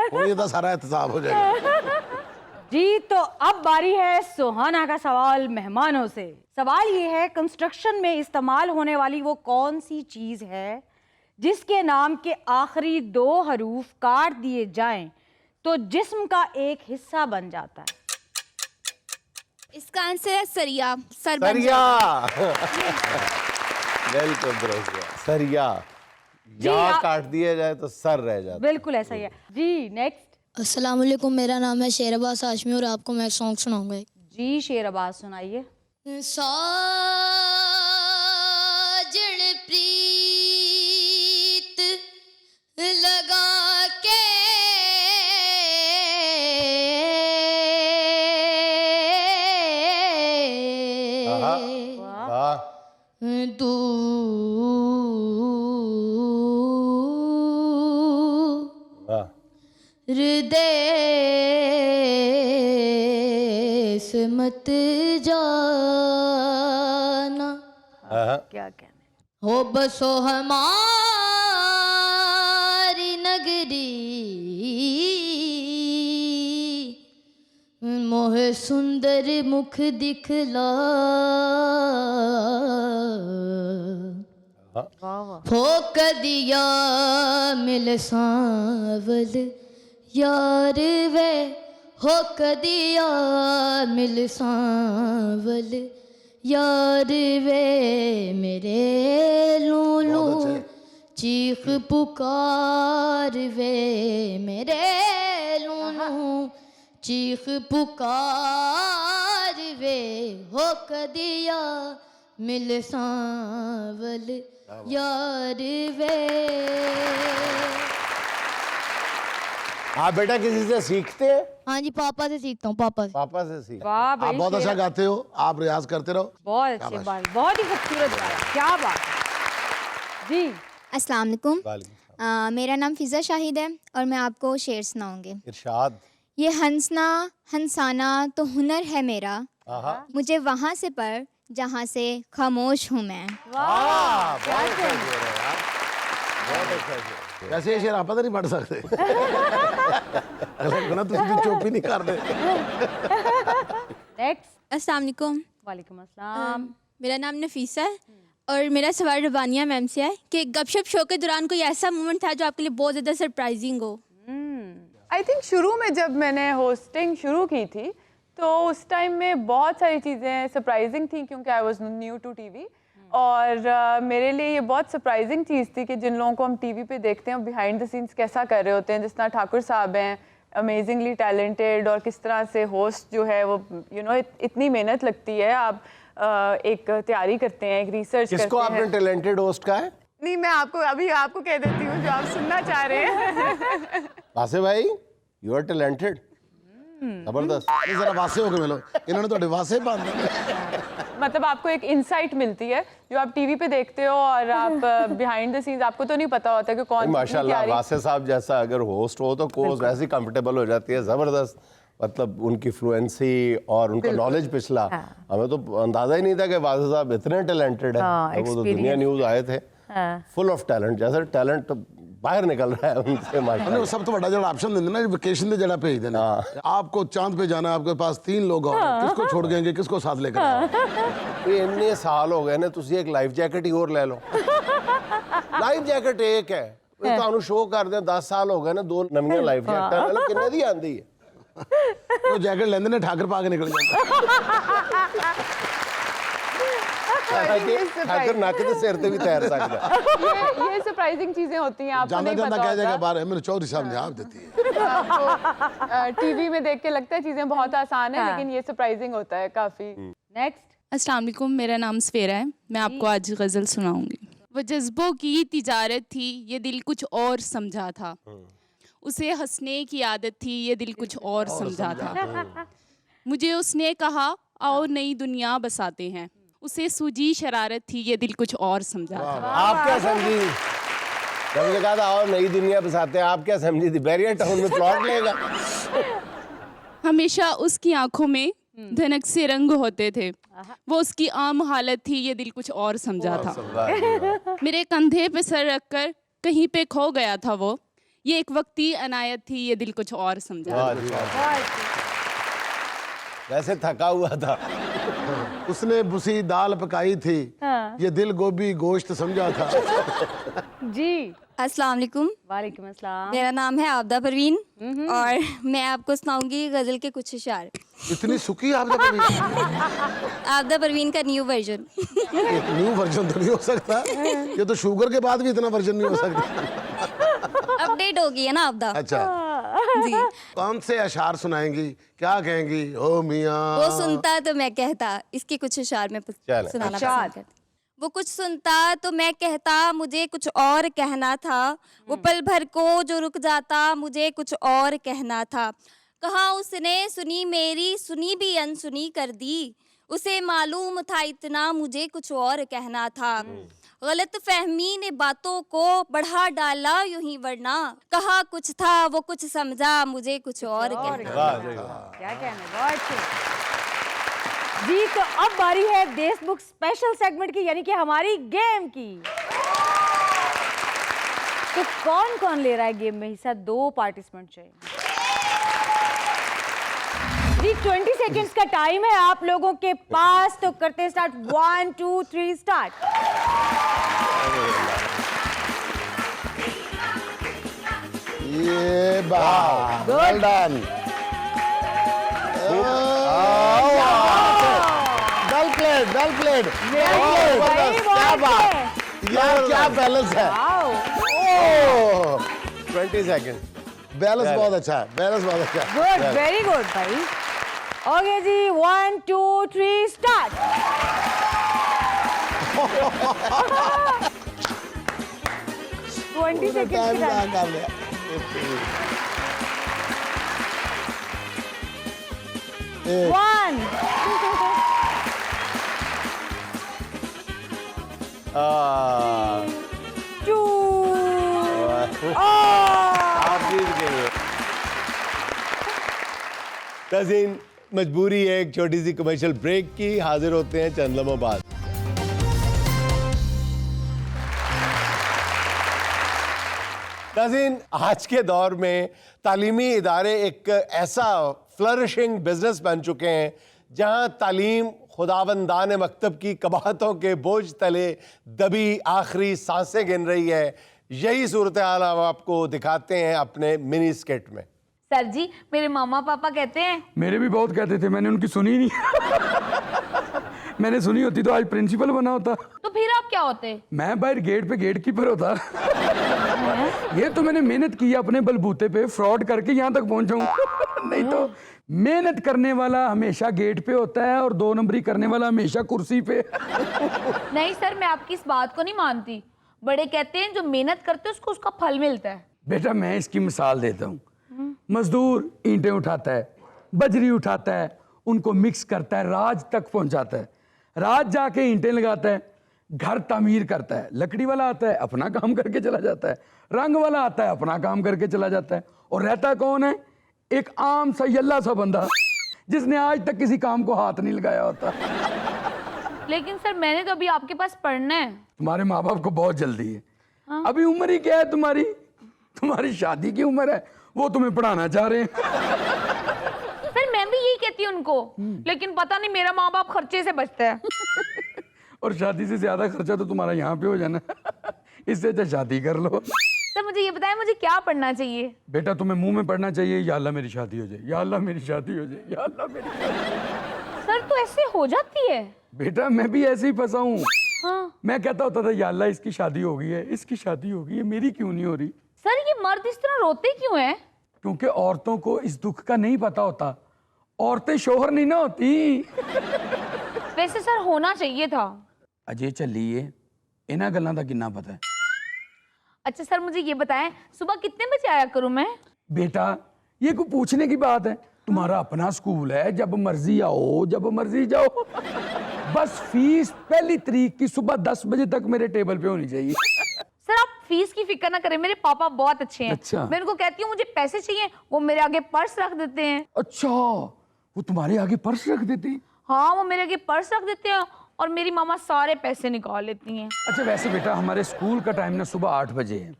और ये तो सारा एहतसाब हो जाएगा जी तो अब बारी है सुहाना का सवाल मेहमानों से। सवाल ये है, कंस्ट्रक्शन में इस्तेमाल होने वाली वो कौन सी चीज है जिसके नाम के आखिरी 2 हरूफ काट दिए जाएं तो जिस्म का एक हिस्सा बन जाता है। इसका आंसर है सरिया। सर बन सरिया। बिल्कुल दुरुस्त है, सरिया। यहाँ आप- काट दिया जाए तो सर रह जाता। बिल्कुल ऐसा ही है जी। नेक्स्ट। अस्सलाम वालेकुम, मेरा नाम है शेरबाज हाशमी और आपको मैं सॉन्ग सुनाऊंगा। जी शेर आवाज सुनाइए। साजन प्रीत लगा के वाह। तू वाह। हृदय से मत जाना, हाँ। क्या कहने। हो बसो हमारी नगरी, मोह सुंदर मुख दिखला, वाह वाह। हो कदिया मिल सांवल यार वे, हो कदिया मिल सांवल यार वे, मेरे लूलू चीख पुकार वे, मेरे लूलू चीख पुकार वे हो कदिया मिल सांवल यार वे। आप बेटा किसी से सीखते हैं? हाँ जी, पापा से सीखता हूँ, पापा से। पापा से सीख। वाह आप भाई, बहुत अच्छा गाते हो, आप रियाज करते रहो। बहुत अच्छी बात, बहुत ही खूबसूरत गाया, क्या बात जी। अस्सलाम वालेकुम। वालेकुम। मेरा नाम फिज़ा शाहिद है और मैं आपको शेर सुनाऊंगी। इरशाद। ये हंसना हंसाना तो हुनर है मेरा, आहा। मुझे वहाँ से पर जहाँ से खामोश हूँ मैं। वाह, बहुत अच्छा शेर है यार, बहुत अच्छा शेर। वैसे ये शेर आप तो नहीं पढ़ सकते। अगर ना तुम चुप ही नहीं कर दे। नेक्स्ट। अस्सलाम वालेकुम। वालेकुम अस्सलाम। मेरा नाम नफीसा है और मेरा सवाल रबानिया मैम से है कि गपशप शो के दौरान कोई ऐसा मोमेंट था जो आपके लिए बहुत ज़्यादा सरप्राइजिंग हो। आई थिंक शुरू में जब मैंने होस्टिंग शुरू की थी तो उस टाइम में बहुत सारी चीज़ें सरप्राइजिंग थी क्योंकि I was new to TV और मेरे लिए ये बहुत सरप्राइजिंग चीज़ थी कि जिन लोगों को हम टीवी पे देखते हैं बिहाइंड द सीन्स कैसा कर रहे होते हैं, जिस तरह ठाकुर साहब हैं अमेजिंगली टैलेंटेड, और किस तरह से होस्ट जो है वो इतनी मेहनत लगती है, आप एक तैयारी करते हैं, एक रिसर्च करते हैं। किसको आपने टैलेंटेड होस्ट का है? नहीं, मैं आपको कह देती हूँ जो आप सुनना चाह रहे हैं। वासे भाई, यू आर टैलेंटेड। जबरदस्त। ये जरा वासे हो गए मिलो, इन्होंने तो वासे बांध दिए। मतलब आपको एक इंसाइट मिलती है जो आप टीवी पे देखते हो और आप बिहाइंड द सीन्स आपको तो नहीं पता होता कि कौन माशाल्लाह वासे साहब जैसा अगर होस्ट हो तो कोर्स वैसे ही कंफर्टेबल हो जाती है। जबरदस्त, मतलब उनकी फ्लुएंसी और उनका नॉलेज पिछला हमें तो अंदाजा ही नहीं था कि वासे साहब इतने टैलेंटेड है। वो तो दुनिया न्यूज आए थे, फुल ऑफ टैलेंट, जैसे टैलेंट बाहर निकल रहा है उनसे माशाल्लाह। सब तो बड़ा जो ऑप्शन देते ना वेकेशन दे जड़ा भेज देना, आपको चांद पे जाना है, आपके पास 3 लोग और किसको छोड़ गएंगे, किसको साथ लेकर ये इतने साल हो गए ने, तुसी एक लाइफ जैकेट ही और ले लो। लाइफ जैकेट एक है ਤੁਹਾਨੂੰ शो कर दे 10 साल हो गए ने, 2 नवीं लाइफ जैकेट ले लो, किन्ने दी आंदी है? वो जैकेट लेंदे ने ठाकर पा के निकल जाता। ठाकर नाक ते सिर ते भी तैर सकता। ये सरप्राइजिंग चीजें होती हैं, आपको जाना नहीं जाना पता कह जाएगा होता। बाहर है, मेरे चौधरी साहब ने आप देती है। आपको टीवी में देख के लगता है चीजें बहुत आसान है, लेकिन ये सरप्राइजिंग होता है काफी। नेक्स्ट। अस्सलाम वालेकुम, मेरा नाम सफेरा है। मैं आपको आज गज़ल सुनाऊंगी। वो जज्बों की तिजारत थी, ये दिल कुछ और समझा था। उसे हंसने की आदत थी, ये दिल कुछ और समझा था। मुझे उसने कहा आओ नई दुनिया बसाते हैं, उसे सूझी शरारत थी, ये दिल कुछ और समझा था। आप क्या समझी जब मुझे कहा था और नई दुनिया बसाते हैं, आप क्या समझी थी? बैरियर टाउन में प्लॉट लेगा। हमेशा उसकी आंखों में धनक से रंग होते थे, वो उसकी आम हालत थी, ये दिल कुछ और समझा था। मेरे कंधे पे सर रखकर कहीं पे खो गया था वो, ये एक वक्ती अनायत थी, ये दिल कुछ और समझा था। वैसे थका हुआ था। उसने बुसी दाल पकाई थी, ये दिल गोभी गोश्त समझा था। जी। अस्सलाम वालेकुम। वालेकुम अस्सलाम। मेरा नाम है आबदा परवीन और मैं आपको सुनाऊंगी गज़ल के कुछ अशार। इतनी सुखी आप जब कभी आबदा परवीन का न्यू वर्जन। एक न्यू वर्जन तो नहीं हो सकता, ये तो शुगर के बाद भी इतना वर्जन नहीं हो सकता। अपडेट हो गई है ना आबदा। अच्छा जी। कौन से अशार सुनाएंगी, क्या कहेंगी? ओ मियाँ वो सुनता तो मैं कहता, इसके कुछ अशार में चलें। सुनाना पसंद करती। वो कुछ सुनता तो मैं कहता, मुझे कुछ और कहना था। वो पल भर को जो रुक जाता, मुझे कुछ और कहना था। कहा उसने सुनी मेरी, सुनी भी अनसुनी कर दी। उसे मालूम था इतना, मुझे कुछ और कहना था। गलत फहमी ने बातों को बढ़ा डाला यूं ही, वरना कहा कुछ था वो कुछ समझा, मुझे कुछ और कहना। क्या कहना, बहुत अच्छे। जी, तो अब बारी है देश बुक स्पेशल सेगमेंट की, यानी कि हमारी गेम की। तो कौन कौन ले रहा है गेम में हिस्सा? 2 पार्टिसिपेंट चाहिए। जी, 20 सेकेंड्स का टाइम है आप लोगों के पास, तो करते हैं स्टार्ट। 1 2 3 स्टार्ट। ये बात वेल डन। Well played. क्या बात, यार क्या बैलेंस है। 20 सेकंड। बैलेंस बहुत अच्छा है, बैलेंस बहुत अच्छा है। गुड, वेरी गुड भाई। ओके जी, 1 2 3 स्टार्ट। 20 सेकंड टाइम की कहाँ कर लिया। एक, 1 2 आप जीत गए। नाज़रीन, मजबूरी है एक छोटी सी कमर्शियल ब्रेक की। हाजिर होते हैं चंद लम्हों बाद। नाज़रीन, आज के दौर में तालीमी इदारे एक ऐसा फ्लरिशिंग बिजनेस बन चुके हैं जहां तालीम खुदावंदान मकतब की कबाहतों के बोझ तले दबी आखिरी सांसें गिन रही है। यही सूरत हाल हम आपको दिखाते हैं अपने मिनी स्किट में। सर जी, मेरे मामा पापा कहते हैं। मेरे भी बहुत कहते थे, मैंने उनकी सुनी नहीं। मैंने सुनी होती तो आज प्रिंसिपल बना होता। तो फिर आप क्या होते? मैं बाहर गेट पे गेट कीपर होता। ये तो मैंने मेहनत की अपने बलबूते पे, फ्रॉड करके यहाँ तक पहुंचा हूँ। नहीं तो मेहनत करने वाला हमेशा गेट पे होता है और 2 नंबरी करने वाला हमेशा कुर्सी पे। नहीं सर, मैं आपकी इस बात को नहीं मानती। बड़े कहते हैं जो मेहनत करते हैं उसको उसका फल मिलता है। बेटा मैं इसकी मिसाल देता हूँ। मजदूर ईंटें उठाता है, बजरी उठाता है, उनको मिक्स करता है, राज तक पहुंचाता है, राज जाके ईंटें लगाता है, घर तामीर करता है, लकड़ी वाला आता है अपना काम करके चला जाता है, रंग वाला आता है अपना काम करके चला जाता है, और रहता कौन है? एक आम सा यल्ला सा बंदा जिसने आज तक किसी काम को हाथ नहीं लगाया होता। लेकिन सर मैंने तो अभी आपके पास पढ़ना है। तुम्हारे माँ बाप को बहुत जल्दी है। अभी उम्र ही क्या है तुम्हारी? तुम्हारी शादी की उम्र है, वो तुम्हें पढ़ाना चाह रहे हैं। सर मैं भी यही कहती हूँ उनको, लेकिन पता नहीं मेरा माँ बाप खर्चे से बचता है। और शादी से ज्यादा खर्चा तो तुम्हारा यहाँ पे हो जाना। इससे अच्छा शादी कर लो। सर मुझे ये बताएं, मुझे क्या पढ़ना चाहिए? बेटा तुम्हें मुंह में पढ़ना चाहिए, या अल्लाह मेरी शादी हो जाए, या अल्लाह मेरी शादी हो जाए, या अल्लाह मेरी शादी। सर तो ऐसे हो जाती है? बेटा मैं भी ऐसे ही फंसा हूँ। हाँ। मैं कहता होता था या अल्लाह इसकी शादी हो गई है, इसकी शादी हो गई है, मेरी क्यों नहीं हो रही? सर ये मर्द इस तरह रोते क्यों हैं? क्योंकि औरतों को इस दुख का नहीं पता होता। औरतें शोहर नहीं ना होती। वैसे सर होना चाहिए था। अजय चलिए, इन्हां गल्लां दा किन्ना पता है? अच्छा सर मुझे ये बताएं, सुबह कितने बजे आया करूं मैं? बेटा ये कोई पूछने की बात है? तुम्हारा अपना स्कूल है, जब मर्जी आओ जब मर्जी जाओ। बस फीस पहली तारीख की सुबह 10 बजे तक मेरे टेबल पे होनी चाहिए। सर आप फीस की फिक्र ना करें, मेरे पापा बहुत अच्छे हैं। अच्छा। मैं उनको कहती हूँ मुझे पैसे चाहिए, वो मेरे आगे पर्स रख देते हैं। अच्छा, वो तुम्हारे आगे पर्स रख देते हैं? हाँ वो मेरे आगे पर्स रख देते हैं और मेरी मामा सारे पैसे निकाल लेती हैं। अच्छा वैसे बेटा हमारे स्कूल का टाइम ना सुबह 8 बजे है।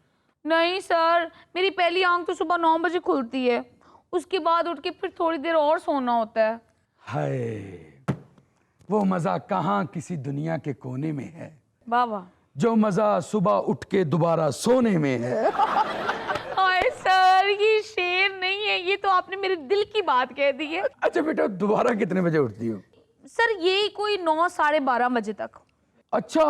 नहीं सर, मेरी पहली आंख तो सुबह 9 बजे खुलती है, उसके बाद उठ के फिर थोड़ी देर और सोना होता है। हाय, वो मजा कहाँ किसी दुनिया के कोने में है बाबा, जो मजा सुबह उठ के दोबारा सोने में है। हाय सर ये शेर नहीं है, ये तो आपने मेरे दिल की बात कह दी है। अच्छा बेटा दोबारा कितने बजे उठती हो? सर यही कोई 9 साढ़े 12 बजे तक। अच्छा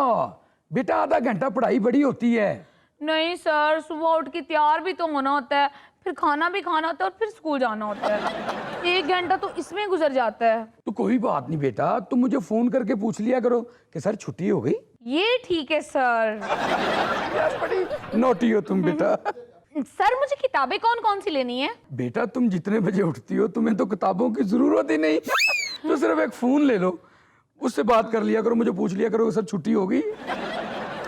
बेटा आधा घंटा पढ़ाई बड़ी होती है। नहीं सर, सुबह उठ के तैयार भी तो होना होता है, फिर खाना भी खाना होता है और फिर स्कूल जाना होता है। 1 घंटा तो इसमें गुजर जाता है। तो कोई बात नहीं बेटा, तुम मुझे फोन करके पूछ लिया करो कि सर छुट्टी हो गई। ये ठीक है सर। यार बड़ी नोटी हो तुम बेटा। सर मुझे किताबें कौन कौन सी लेनी है? बेटा तुम जितने बजे उठती हो तुम्हें तो किताबों की जरूरत ही नहीं। तो सिर्फ एक फोन ले लो, उससे बात कर लिया करो, मुझे पूछ लिया करो सर छुट्टी हो गई।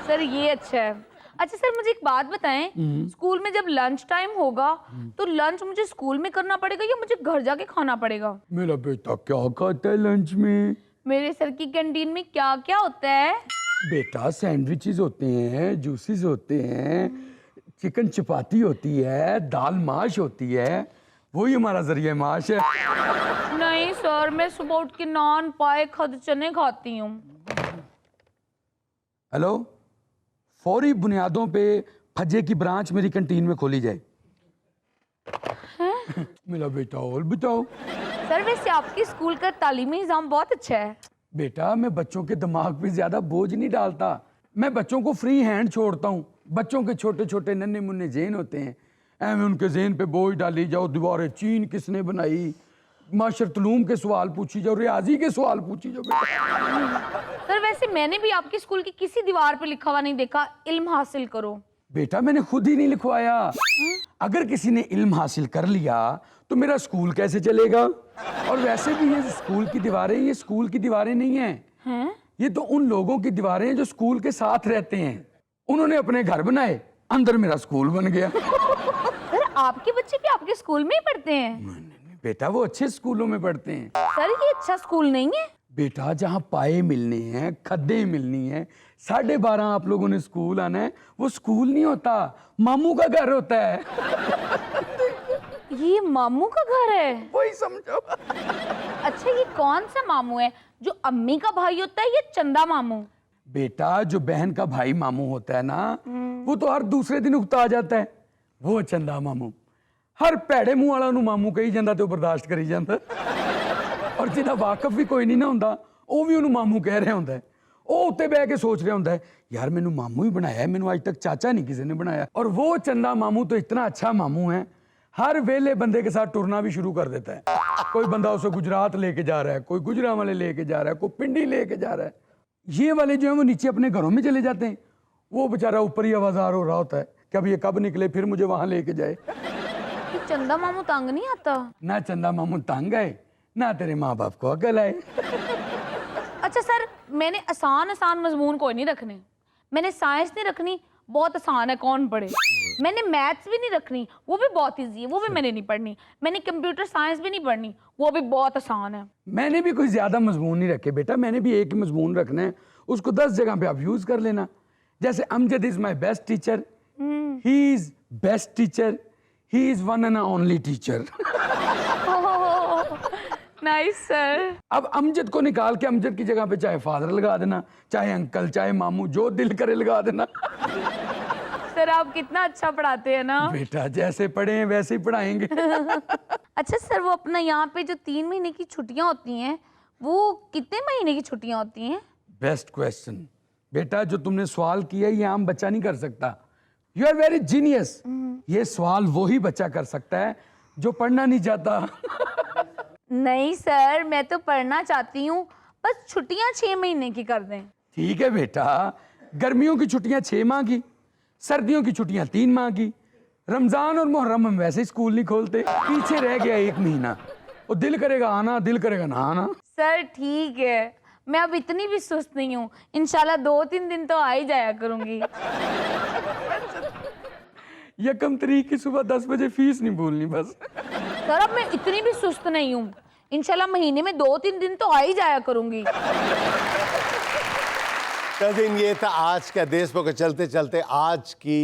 सर ये अच्छा है। अच्छा सर मुझे एक बात बताएं, स्कूल में जब लंच टाइम होगा तो लंच मुझे स्कूल में करना पड़ेगा या मुझे घर जाके खाना पड़ेगा? मेरा बेटा क्या खाता है लंच में? मेरे सर की कैंटीन में क्या क्या होता है? बेटा सैंडविचेस होते हैं, जूसेस होते हैं, चिकन चपाती होती है, दाल माश होती है, वही हमारा जरिया माश है। नहीं सर, मैं सुबह उठ के नान पाए खद चने खाती हूँ। हेलो, फौरी बुनियादों पे फज्जे की ब्रांच मेरी कैंटीन में खोली जाए। मेरा बेटा और बताओ। सर वैसे आपके स्कूल का तालीमी निज़ाम बहुत अच्छा है। बेटा मैं बच्चों के दिमाग पे ज्यादा बोझ नहीं डालता, मैं बच्चों को फ्री हैंड छोड़ता हूँ। बच्चों के छोटे छोटे नन्हे मुन्ने जेन होते हैं, एवं उनके जहन पे बोझ डाली जाओ, दीवारें चीन किसने बनाई, माशरतलूम के सवाल पूछी जाओ, रियाजी के सवाल पूछी जाओ। सर वैसे मैंने भी आपके स्कूल की किसी दीवार पे लिखा हुआ नहीं देखा, इल्म हासिल करो। बेटा मैंने खुद ही नहीं लिखवाया। अगर किसी ने इल्म हासिल कर लिया तो मेरा स्कूल कैसे चलेगा? और वैसे भी ये स्कूल की दीवारें, ये स्कूल की दीवारें नहीं हैं। ये तो उन लोगों की दीवारें हैं जो स्कूल के साथ रहते हैं। उन्होंने अपने घर बनाए, अंदर मेरा स्कूल बन गया। सर आपके बच्चे भी आपके स्कूल में ही पढ़ते हैं? बेटा वो अच्छे स्कूलों में पढ़ते हैं। सर ये अच्छा स्कूल नहीं है? बेटा जहाँ पाए मिलने हैं, खद्दे मिलनी है, 12:30 आप लोगों ने स्कूल आना है, वो स्कूल नहीं होता, मामू का घर होता है। ये मामू का घर है? वही समझो। अच्छा ये कौन सा मामू है, जो अम्मी का भाई होता है या चंदा मामू? बेटा जो बहन का भाई मामू होता है ना, वो तो हर दूसरे दिन उगता आ जाता है, वो चंदा मामू। हर भैड़े मुंह वाला ਨੂੰ ਮਾਮੂ ਕਹੀ ਜਾਂਦਾ ਤੇ ਉਹ ਬਰਦਾਸ਼ਤ ਕਰੀ ਜਾਂਦਾ। ਔਰ ਜਿਹਦਾ ਵਾਕਫ ਵੀ ਕੋਈ ਨਹੀਂ ਨਾ ਹੁੰਦਾ, ਉਹ ਵੀ ਉਹਨੂੰ ਮਾਮੂ ਕਹਿ ਰਿਹਾ ਹੁੰਦਾ ਹੈ। ਉਹ ਉੱਤੇ ਬਹਿ ਕੇ ਸੋਚ ਰਿਹਾ ਹੁੰਦਾ ਹੈ, यार मैंने मामू ही बनाया है, मैंने आज तक चाचा नहीं किसी ने बनाया। और वो चंदा मामू तो इतना अच्छा मामू है, हर वेले बंदे के साथ टुरना भी शुरू कर देता है। कोई बंदा उसे गुजरात लेके जा रहा है, कोई गुजरांवाले लेके जा रहा है, कोई पिंडी लेके जा रहा है। ये वाले जो है वो नीचे अपने घरों में चले जाते हैं, वो बेचारा ऊपर ही आवाज़ार हो रहा होता है कि अब ये कब निकले फिर मुझे वहां लेके जाए। चंदा मामू तंग नहीं आता? ना चंदा मामू तंग आए, ना तेरे माँ बाप को अकल आए। अच्छा सर मैंने आसान मजमून कोई नहीं रखने, मैंने साइंस नहीं रखनी, बहुत आसान है कौन पढ़े। मैंने मैथ्स भी नहीं रखनी, वो भी बहुत इजी है, वो भी मैंने नहीं पढ़नी। मैंने कंप्यूटर साइंस भी नहीं पढ़नी, वो भी बहुत आसान है। मैंने भी कोई ज्यादा मजमून नहीं रखे बेटा, मैंने भी एक ही मजमून रखना है, उसको 10 जगह पे आप यूज कर लेना। जैसे Amjad is my best teacher, he is best teacher, he is one and only teacher. Nice sir. अब अमजद को निकाल के अमजद की जगह पे चाहे फादर लगा देना, चाहे अंकल, चाहे मामू, जो दिल करे लगा देना। सर आप कितना अच्छा पढ़ाते हैं ना। बेटा जैसे पढ़े हैं वैसे ही पढ़ाएंगे। अच्छा सर वो अपना यहाँ पे जो 3 महीने की छुट्टियां होती हैं, वो कितने महीने की छुट्टियां होती हैं? बेस्ट क्वेश्चन बेटा, जो तुमने सवाल किया ये आम बच्चा नहीं कर सकता। You are very genius. ये सवाल वो ही बच्चा कर सकता है जो पढ़ना नहीं चाहता। नहीं सर मैं तो पढ़ना चाहती हूँ, बस छुट्टियां 6 महीने की कर दें। ठीक है बेटा, गर्मियों की छुट्टियां 6 माह की, सर्दियों की छुट्टियां 3 माह की। रमजान और मुहर्रम हम वैसे स्कूल नहीं खोलते, पीछे रह गया 1 महीना, और दिल करेगा आना, दिल करेगा ना आना। सर ठीक है, मैं अब इतनी भी सुस्त नहीं हूँ, इंशाल्लाह 2-3 दिन तो आ ही जाया करूंगी। 1 तारीख की सुबह 10 बजे फीस नहीं भूलनी बस। सर अब मैं इतनी भी सुस्त नहीं हूँ, इंशाल्लाह महीने में 2-3 दिन तो आ ही जाया करूंगी। नाज़रीन ये था आज का देशभर के चलते चलते आज की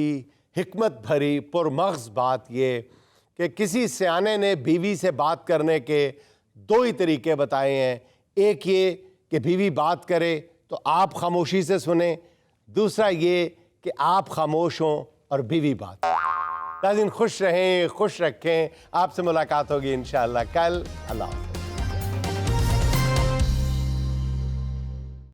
हिकमत भरी पुरमग़ज़ बात, ये कि किसी सियाने ने बीवी से बात करने के 2 ही तरीके बताए हैं। एक ये कि बीवी बात करे तो आप खामोशी से सुने, दूसरा ये कि आप खामोश हों और बीवी बात। नाज़रीन खुश रहें, खुश रखें। आपसे मुलाकात होगी इंशाअल्लाह कल। अल्लाह हाफ़िज़।